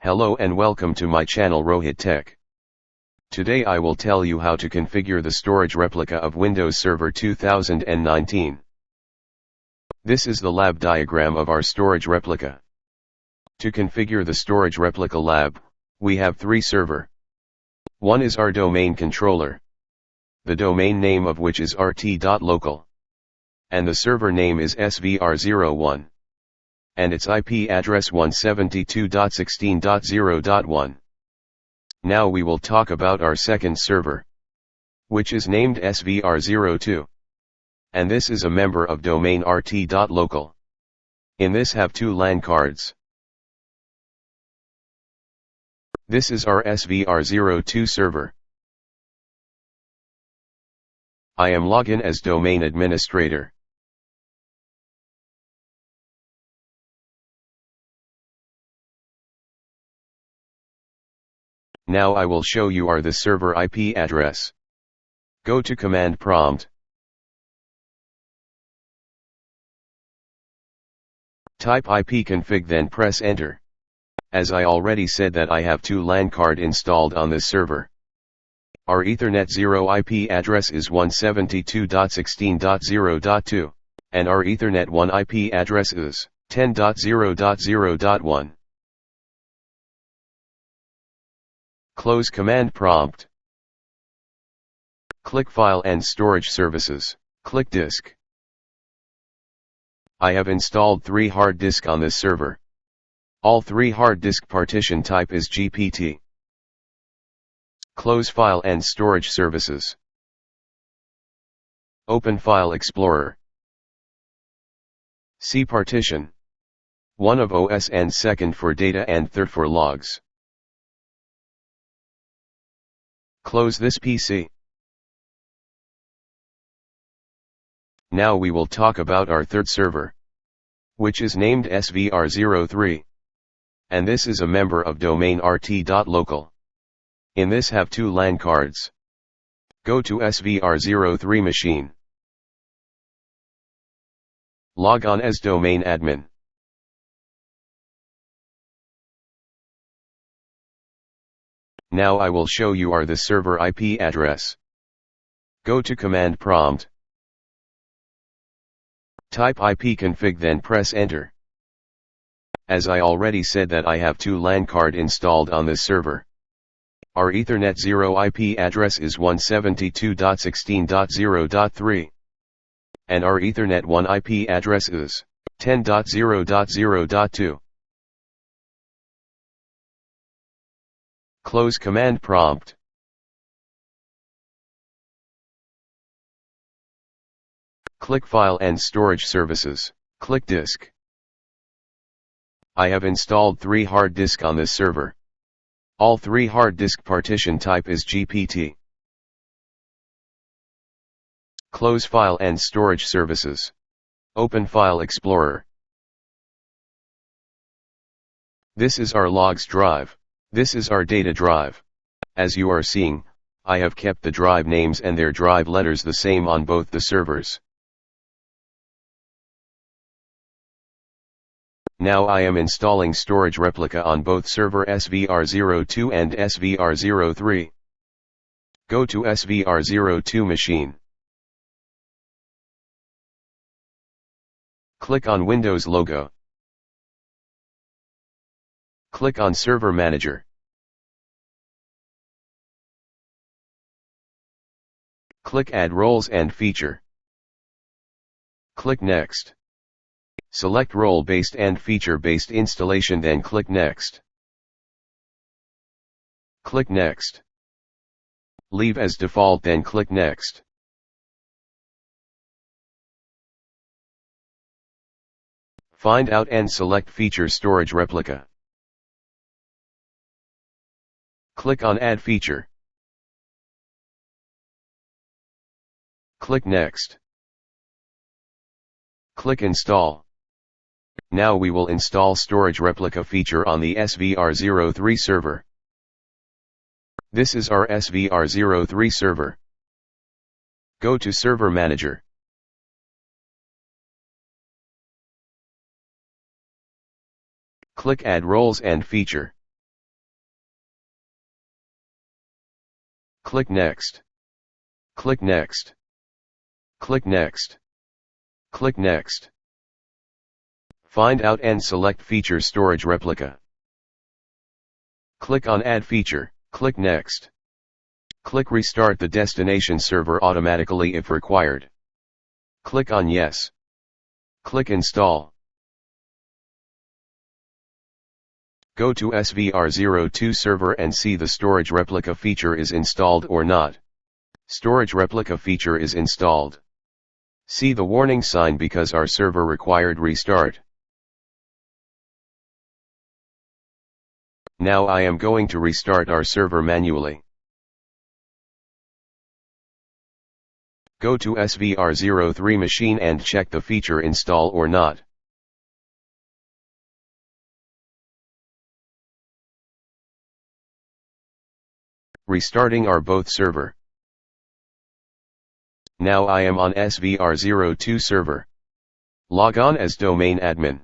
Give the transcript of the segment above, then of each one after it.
Hello and welcome to my channel Rohit Tech. Today I will tell you how to configure the storage replica of Windows Server 2019. This is the lab diagram of our storage replica. To configure the storage replica lab, we have three servers. One is our domain controller, the domain name of which is rt.local. And the server name is svr01. And its IP address 172.16.0.1. Now we will talk about our second server, which is named svr02. And this is a member of domain rt.local. In this have two LAN cards. This is our svr02 server. I am login as domain administrator. Now I will show you the server IP address. Go to command prompt. Type ipconfig then press enter. As I already said that I have two LAN card installed on this server. Our Ethernet 0 IP address is 172.16.0.2, and our Ethernet 1 IP address is 10.0.0.1. Close command prompt. Click File and Storage Services, click Disk. I have installed 3 hard disk on this server. All 3 hard disk partition type is GPT. Close File and Storage Services. Open File Explorer. C partition. 1 of OS and 2nd for data and 3rd for logs. Close this PC. Now we will talk about our third server, which is named svr03. And this is a member of domain rt.local. In this have 2 LAN cards. Go to svr03 machine. Log on as domain admin. Now I will show you the server IP address. Go to command prompt. Type ipconfig then press enter. As I already said that I have 2 LAN card installed on this server. Our Ethernet 0 IP address is 172.16.0.3. And our Ethernet 1 IP address is 10.0.0.2. Close command prompt. Click File and Storage Services, click Disk. I have installed 3 hard disk on this server. All 3 hard disk partition type is GPT. Close File and Storage Services. Open File Explorer. This is our logs drive. This is our data drive. As you are seeing, I have kept the drive names and their drive letters the same on both the servers. Now I am installing storage replica on both server svr02 and svr03. Go to svr02 machine. Click on Windows logo. Click on Server Manager. Click Add Roles and Feature. Click Next. Select Role-Based and Feature-Based Installation, then click Next. Click Next. Leave as default, then click Next. Find out and select Feature Storage Replica. Click on Add Feature. Click Next. Click Install. Now we will install Storage Replica feature on the svr03 server. This is our svr03 server. Go to Server Manager. Click Add Roles and Feature. Click Next. Click Next. Click Next. Click Next. Find out and select Feature Storage Replica. Click on Add Feature, click Next. Click Restart the destination server automatically if required. Click on Yes. Click Install. Go to SVR02 server and see the storage replica feature is installed or not. Storage replica feature is installed. See the warning sign because our server required restart. Now I am going to restart our server manually. Go to SVR03 machine and check the feature install or not. Restarting our both server. Now I am on SVR02 server. Log on as domain admin.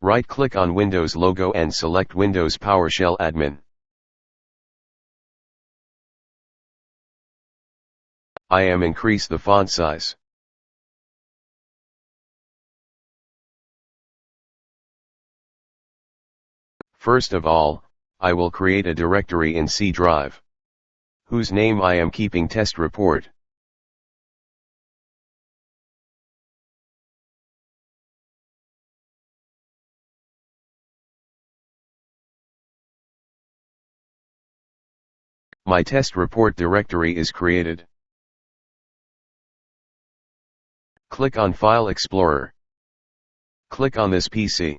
Right-click on Windows logo and select Windows PowerShell Admin. I am increase the font size. First of all, I will create a directory in C drive, whose name I am keeping TestReport. My TestReport directory is created. Click on File Explorer. Click on this PC.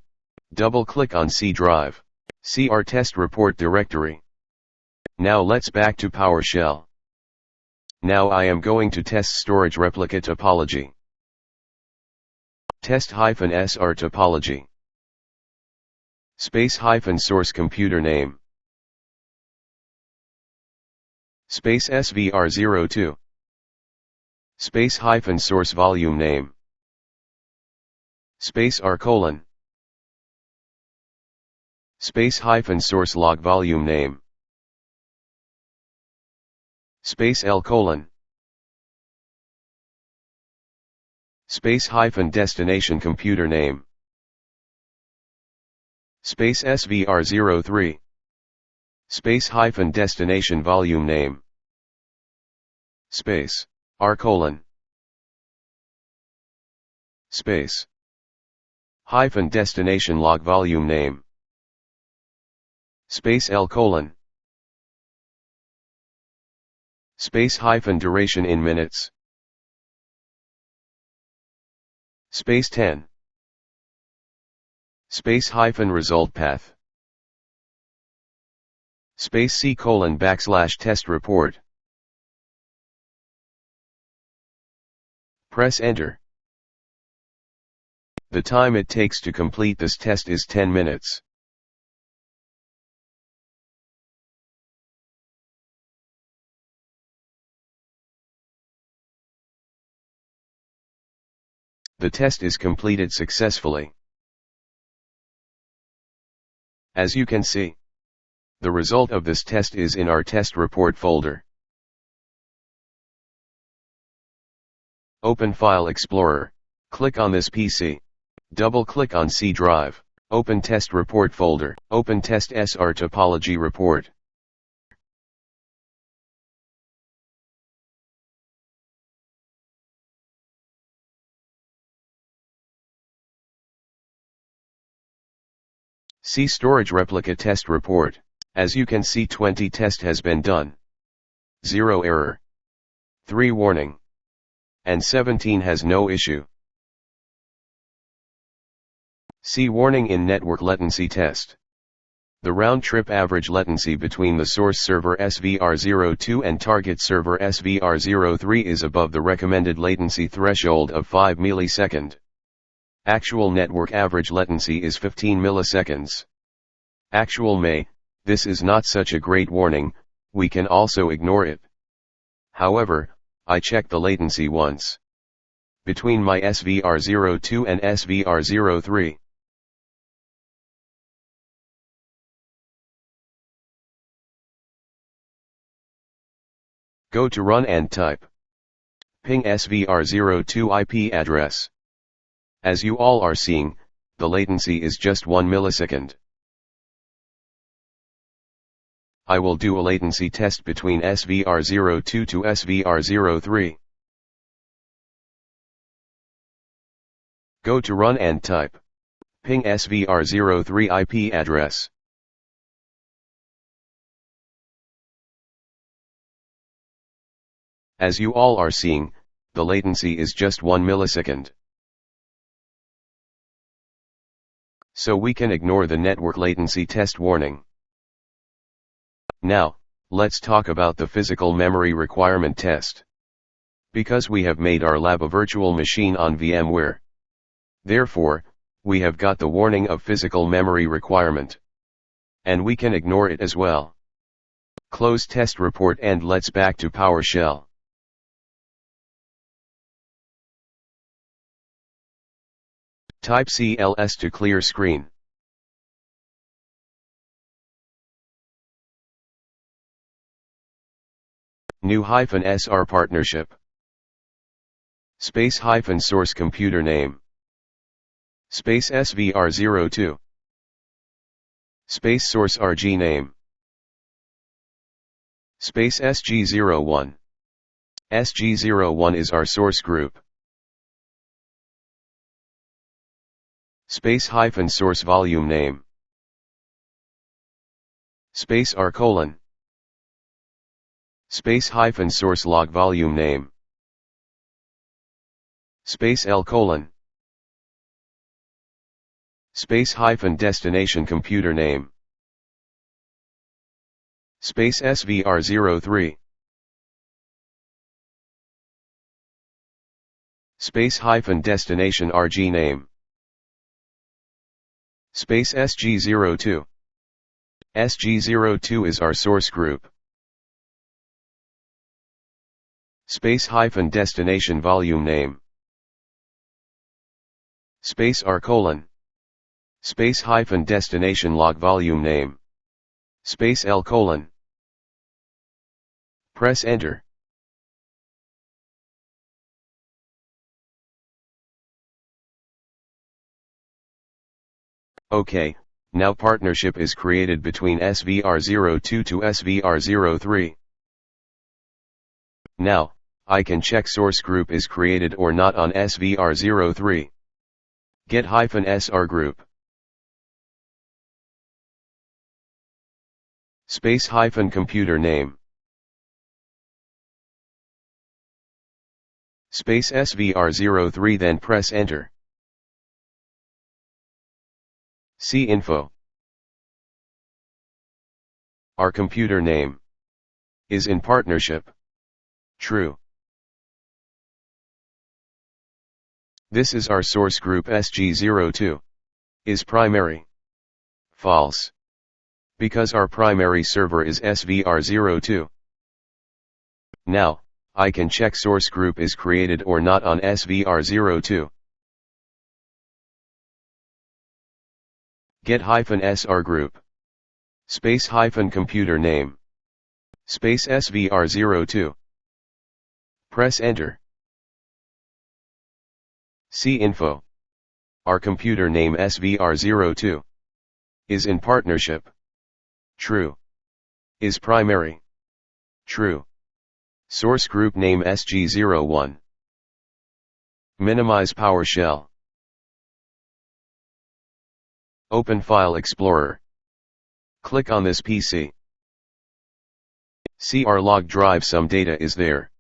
Double-click on C drive. See our TestReport directory. Now let's back to PowerShell. Now I am going to test storage replica topology. Test-SRTopology. Space hyphen SourceComputerName. Space SVR02. Space hyphen SourceVolumeName. Space R colon. Space hyphen SourceLogVolumeName. Space L colon. Space hyphen DestinationComputerName. Space SVR03. Space hyphen DestinationVolumeName. Space R colon. Space hyphen DestinationLogVolumeName. Space L colon. Space hyphen DurationInMinutes. Space 10. Space hyphen ResultPath. Space C colon backslash TestReport. Press Enter. The time it takes to complete this test is 10 minutes. The test is completed successfully. As you can see, the result of this test is in our TestReport folder. Open File Explorer. Click on this PC. Double-click on C drive. Open TestReport folder. Open Test-SRTopology report. See Storage Replica Test Report. As you can see, 20 test has been done. 0 error. 3 warning. And 17 has no issue. See warning in Network Latency Test. The round-trip average latency between the source server SVR02 and target server SVR03 is above the recommended latency threshold of 5 ms. Actual network average latency is 15 milliseconds. Actual may, this is not such a great warning, we can also ignore it. However, I checked the latency once. Between my SVR02 and SVR03. Go to Run and type ping SVR02 IP address. As you all are seeing, the latency is just 1 millisecond. I will do a latency test between SVR02 to SVR03. Go to Run and type ping SVR03 IP address. As you all are seeing, the latency is just 1 millisecond. So we can ignore the network latency test warning. Now, let's talk about the physical memory requirement test. Because we have made our lab a virtual machine on VMware. Therefore, we have got the warning of physical memory requirement. And we can ignore it as well. Close TestReport and let's back to PowerShell. Type CLS to clear screen. New-SRPartnership. Space hyphen SourceComputerName. Space SVR02. Space SourceRGName. Space SG01. SG01 is our source group. Space hyphen SourceVolumeName. Space R colon. Space hyphen SourceLogVolumeName. Space L colon. Space hyphen DestinationComputerName. Space SVR03. Space hyphen DestinationRGName. Space SG02. SG02 is our source group. Space hyphen DestinationVolumeName. Space R colon. Space hyphen DestinationLogVolumeName. Space L colon. Press enter. OK, now partnership is created between SVR02 to SVR03. Now, I can check source group is created or not on SVR03. Get-SR group. Space hyphen computer name. Space SVR03 then press enter. See info. Our computer name is in partnership. True. This is our source group SG02. Is primary. False. Because our primary server is SVR02. Now, I can check source group is created or not on SVR02. Get-SR group. Space hyphen computer name. Space SVR02. Press enter. See info. Our computer name SVR02 is in partnership. True. Is primary. True. Source group name SG01. Minimize PowerShell. Open File Explorer. Click on this PC. See our log drive, some data is there.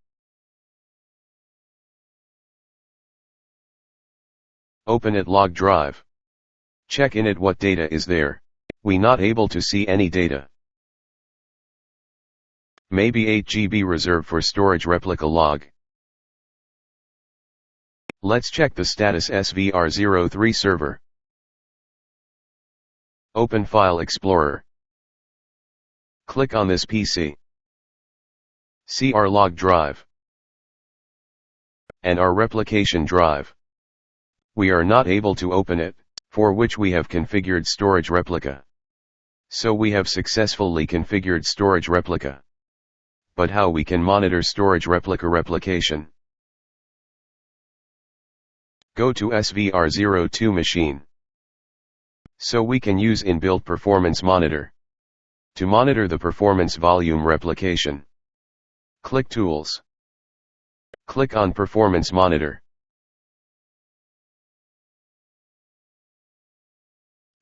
Open it log drive. Check in it what data is there. We not able to see any data. Maybe 8 GB reserved for storage replica log. Let's check the status SVR03 server. Open File Explorer. Click on this PC. See our log drive. And our replication drive. We are not able to open it, for which we have configured storage replica. So we have successfully configured storage replica. but how we can monitor storage replica replication. Go to SVR02 machine. So we can use inbuilt performance monitor. To monitor the performance volume replication, click Tools. Click on Performance Monitor.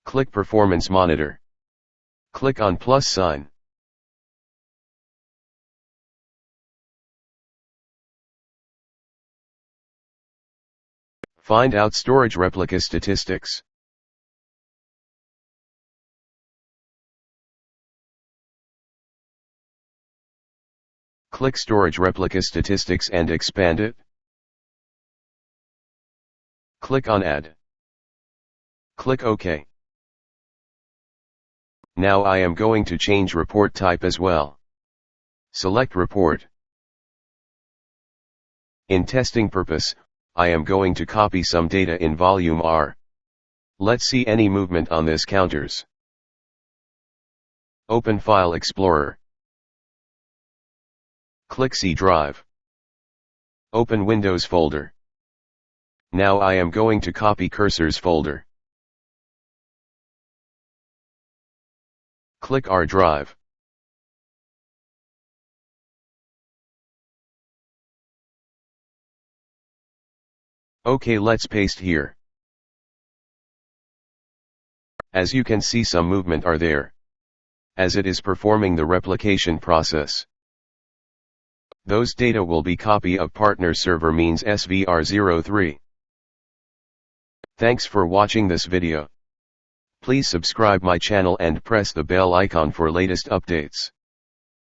Click Performance Monitor. Click on plus sign. Find out storage replica statistics. Click Storage Replica Statistics and expand it. Click on Add. Click OK. Now I am going to change report type as well. Select Report. In testing purpose, I am going to copy some data in volume R. Let's see any movement on this counters. Open File Explorer. Click C Drive. Open Windows folder. Now I am going to copy cursors folder. Click R Drive. OK, let's paste here. As you can see, some movement are there, as it is performing the replication process. Those data will be copy of partner server means SVR03. Thanks for watching this video. Please subscribe my channel and press the bell icon for latest updates.